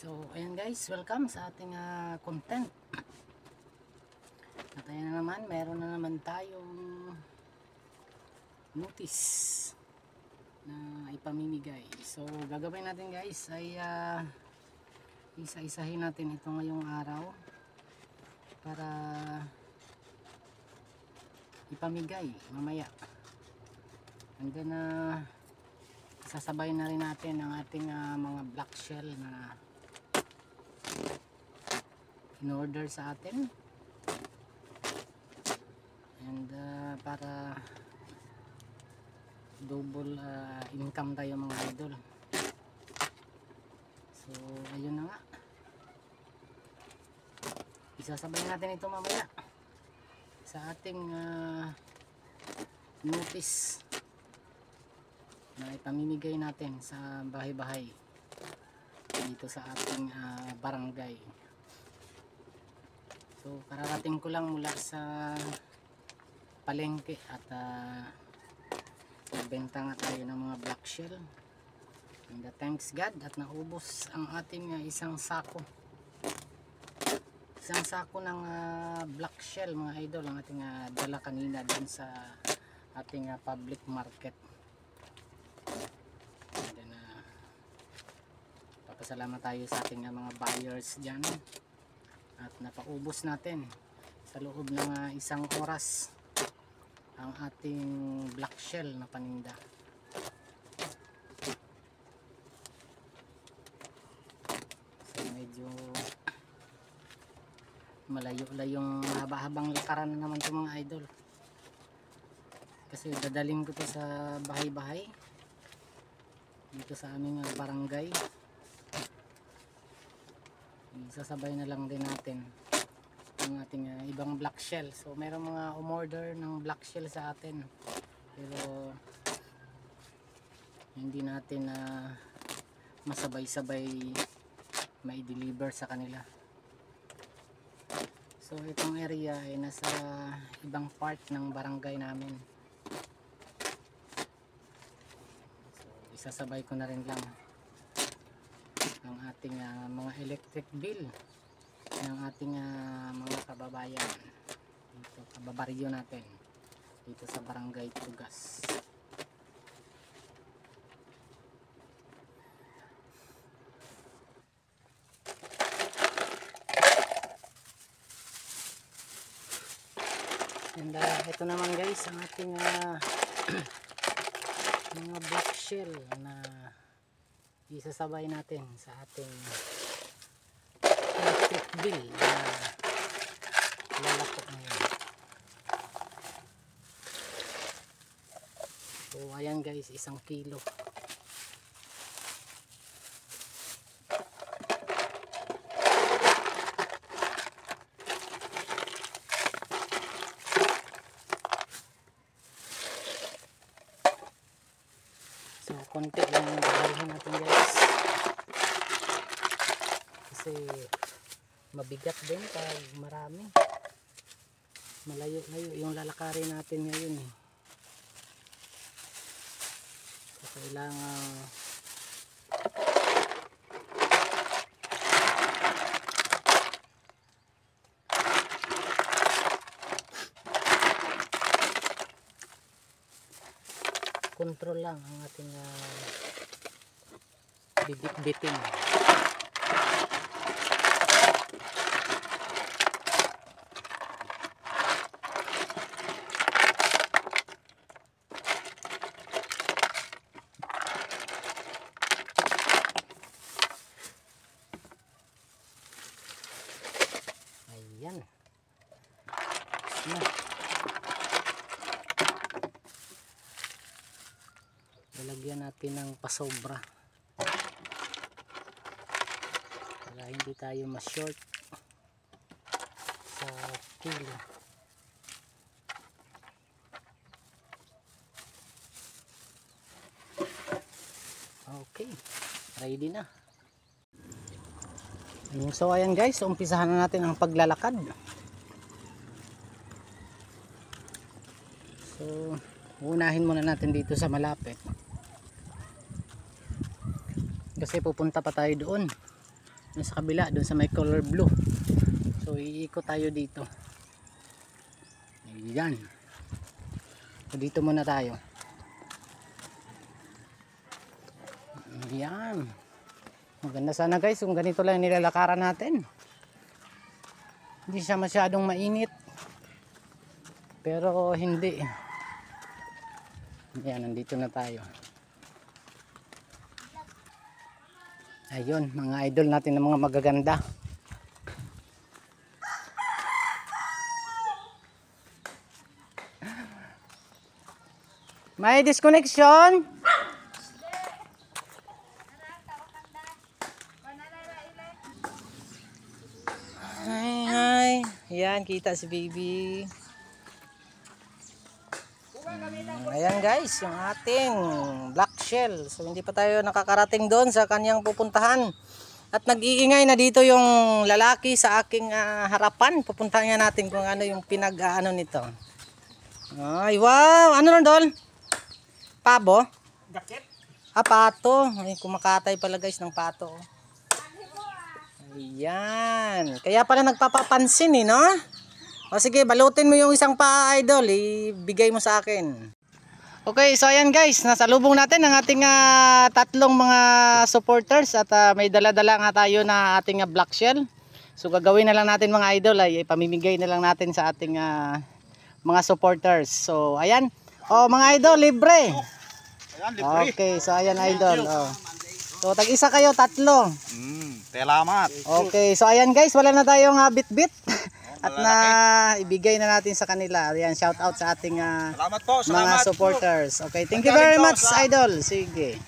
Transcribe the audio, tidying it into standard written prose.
So ayan guys, welcome sa ating content. At ayan na naman, meron na naman tayong notice na ipamimigay. So gagawin natin guys ay isa-isahin natin ito ngayong araw para ipamigay mamaya. And then sasabay na rin natin ang ating mga black shell na in-order sa atin. And para double income tayo mga idol. So ayun na nga, isasabay natin ito mamaya sa ating notice na ipamimigay natin sa bahay-bahay dito sa ating barangay. So kararating ko lang mula sa palengke at nagbenta nga tayo ng mga black shell. And thanks God at naubos ang ating isang sako ng black shell mga idol, ang ating dala kanina dun sa ating public market. And then papasalamat tayo sa ating mga buyers dyan at napaubos natin sa loob ng isang oras ang ating black shell na paninda. So medyo malayo-layong haba-habang lakaran na naman ito mga idol, kasi dadaling ko ito sa bahay-bahay dito sa aming barangay. Sasabay na lang din natin ang ating ibang black shell. So mayroong mga umorder ng black shell sa atin pero hindi natin masabay-sabay mai-deliver sa kanila. So itong area ay nasa ibang part ng barangay namin. So isasabay ko na rin lang ang ating mga electric bill ng ating mga kababayan dito, kababaryo natin dito sa barangay Tugas. And ito naman guys ang ating mga black shell na isasabay natin sa ating electric bill na lalako ngayon. So ayan guys, 1 kilo. So konti lang yung bahalhin natin guys, kasi mabigat din pag marami, malayo-layo yung lalakarin natin ngayon so kailangan control lang ang ating bibit-bitin. Ayan na. Lalagyan natin ng pasobra para hindi tayo ma-short sa kilo. Okay, ready na. So ayan guys, umpisahan na natin ang paglalakad. So unahin muna natin dito sa malapit kasi pupunta pa tayo doon Doon sa kabila, doon sa may color blue. So iikot tayo dito. Ayan. So dito muna tayo. Ayan. Maganda sana guys kung ganito lang nilalakaran natin. Hindi siya masyadong mainit. Pero hindi. Ayan, nandito na tayo. Ayun, mga idol natin ng mga magaganda. May disconnection? Hi. Ayan, kita si baby. Ayan guys, yung ating black shell. So hindi pa tayo nakakarating doon sa kanyang pupuntahan. At nag-iingay na dito yung lalaki sa aking harapan. Pupuntahan natin kung ano yung pinag-ano nito. Ay wow, ano nun Dol? Pabo? Jacket? Pato. Ay, kumakatay pala guys ng pato. Ayan. Kaya pala nagpapapansin no? O sige, balutin mo yung isang paa idol. Ibigay mo sa akin. Okay, so ayan guys. Nasalubong natin ang ating tatlong mga supporters. At may dala-dala nga tayo na ating black shell. So gagawin na lang natin mga idol. Ay pamimigay na lang natin sa ating mga supporters. So ayan. O mga idol, libre. Ayan, libre. Okay, so ayan idol. So tag-isa kayo, tatlo. Salamat. Okay, so ayan guys, wala na tayong bit-bit. At na ibigay na natin sa kanila. Ayan, shout out sa ating Salamat po, mga supporters. Okay, thank you very much idol. Sige.